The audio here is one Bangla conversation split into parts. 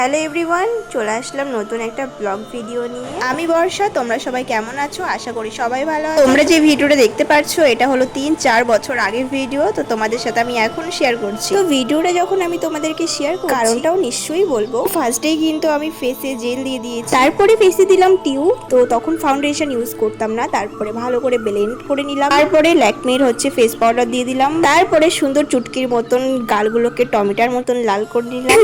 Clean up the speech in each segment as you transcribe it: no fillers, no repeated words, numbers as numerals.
হ্যালো এভরিওয়ান, চলে আসলাম নতুন একটা ব্লগ ভিডিও নিয়ে। আমি বর্ষা, তোমরা সবাই কেমন আছো? আশা করি সবাই ভালো আছো। তোমরা যে ভিডিওটা দেখতে পাচ্ছো এটা হলো 3-4 বছর আগের ভিডিও, তো তোমাদের সাথে আমি এখন শেয়ার করছি। তো ভিডিওটা যখন আমি তোমাদেরকে শেয়ার করছি কারণটাও নিশ্চয়ই বলবো। ফার্স্টেই কিন্তু আমি ফেসে জেল দিয়ে দিয়েছি, তারপরে ফেসে দিলাম টিউব। তো তখন ফাউন্ডেশন ইউজ করতাম না, তারপরে ভালো করে ব্লেন্ড করে নিলাম। তারপরে ল্যাকমির হচ্ছে ফেস পাউডার দিয়ে দিলাম। তারপরে সুন্দর চুটকির মতন গালগুলোকে টমেটোর মতন লাল করে নিলাম।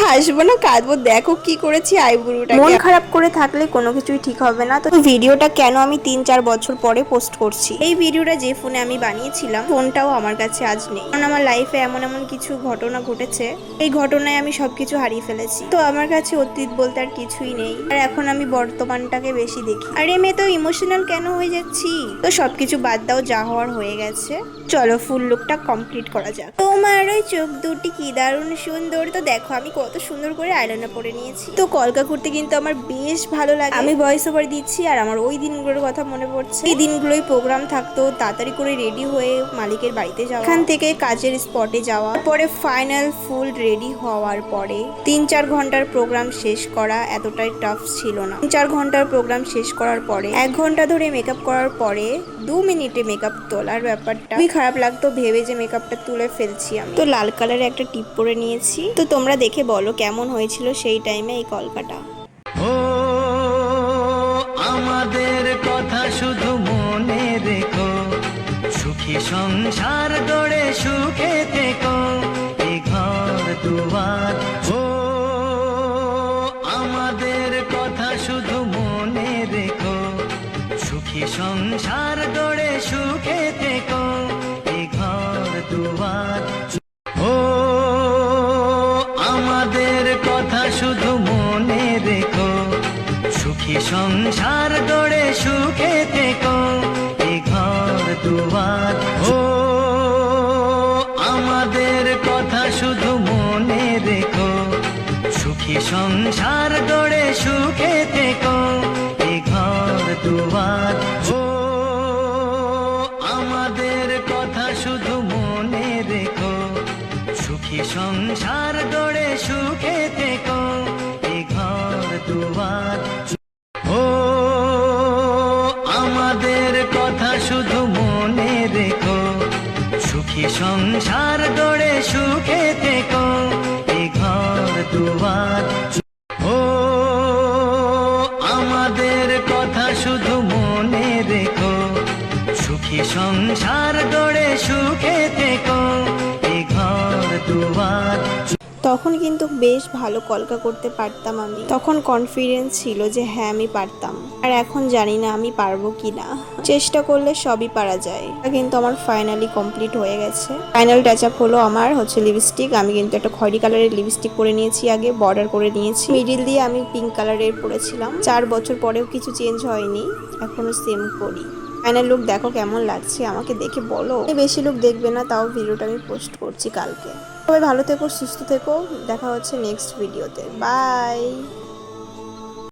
হাসবো না কাঁদবো, দেখো কি করেছি আইব্রোটা। মন খারাপ করে থাকলে কোনো কিছুই ঠিক হবে না। তো ভিডিওটা কেন আমি 3-4 বছর পরে পোস্ট করছি। এই ভিডিওটা যে ফোনে আমি বানিয়েছিলাম ফোনটাও আমার কাছে আজ নেই, কারণ আমার লাইফে এমন এমন কিছু ঘটনা ঘটেছে, এই ঘটনায় আমি সবকিছু হারিয়ে ফেলেছি। তো আমার কাছে অতীত বলতে আর কিছুই নেই, আর এখন আমি বর্তমানটাকে বেশি দেখি। আর এমনি তো ইমোশনাল কেন হয়ে যাচ্ছি? তো সবকিছু বাদ দাও, যা হওয়ার হয়ে গেছে। চলো ফুল লুকটা কমপ্লিট করা যাক। তোমার ওই চোখ দুটি কি দারুণ সুন্দর। তো দেখো আমি কত সুন্দর করে আইলাইনার পরে নিয়েছি। তো কলকা করতে কিন্তু আমার বেশ ভালো লাগে। আমি ভয়েস ওভার দিচ্ছি আর আমার ওই দিনগুলোর কথা মনে পড়ছে। এই দিনগুলোই প্রোগ্রাম থাকতো, তাড়াতাড়ি করে রেডি হয়ে মালিকের বাড়িতে যাওয়া, এখান থেকে কাজের স্পটে যাওয়া, পরে ফাইনাল ফুল রেডি হওয়ার পরে 3-4 ঘন্টার প্রোগ্রাম শেষ করা এতটাই টাফ ছিল না। 3-4 ঘন্টার প্রোগ্রাম শেষ করার পরে 1 ঘন্টা ধরে মেকআপ করার পরে 2 মিনিটে মেকআপ তোলার ব্যাপারটা খুবই খারাপ লাগতো ভেবে যে মেকআপটা তুলে ফেলছি আমি। তো লাল কালারে একটা টিপ পরে নিয়েছি। তো তোমরা দেখে বলো কেমন হয়েছিল সেই টাইমে এই কলকাটা। ও আমাদের কথা শুধু মনে রেখো, সুখী সংসার গড়ে সুখে থেকো, এ ঘর দুয়ার। ও আমাদের কথা শুধু মনে রেখো, সুখী সংসার গড়ে সুখে থেকো, এ ঘর দুয়ার। ও আমাদের কথা শুধু মনে রেখো, সুখী সংসার গড়ে সুখে থেকো, এ ঘর দুয়ার। ও আমাদের কথা শুধু মনে রেখো, সুখী সংসার গড়ে সুখে থেকো, এ ঘর দুয়ার। ও আমাদের কথা শুধু মনে রেখো, সুখী সংসার গড়ে সুখে থেকো, এ ঘর দুয়ার। ও আমাদের কথা শুধু মনে রেখো, সুখী সংসার গড়ে সুখে থেকো, এ ঘর দুয়ার। ও আমাদের কথা শুধু মনে রেখো, সুখী সংসার গড়ে সুখে থেকো, এ ঘর দুয়ার। তখন কিন্তু বেশ ভালো কলকা করতে পারতাম আমি। তখন কনফিডেন্স ছিল যে হ্যাঁ আমি পারতাম। আর এখন জানি না আমি পারবো কিনা। চেষ্টা করলে সবই পারা যায়। কিন্তু আমার ফাইনালি কমপ্লিট হয়ে গেছে। ফাইনাল টাচ আপ হলো আমার হচ্ছে লিপস্টিক। আমি কিন্তু একটা খয়েরি কালারের লিপস্টিক পরে নিয়েছি, আগে বর্ডার করে নিয়েছি। মিডিল দিয়ে আমি পিঙ্ক কালারের পরেছিলাম। 4 বছর পরেও কিছু চেঞ্জ হয়নি, এখনো সেম করি। ফাইনাল লুক দেখো কেমন লাগছে আমাকে দেখে বলো। বেশি লুক দেখবে না, তাও ভিডিওটা আমি পোস্ট করছি কালকে। সবাই ভালো থেকো, সুস্থ থেকো, দেখা হচ্ছে নেক্সট ভিডিওতে। বাই।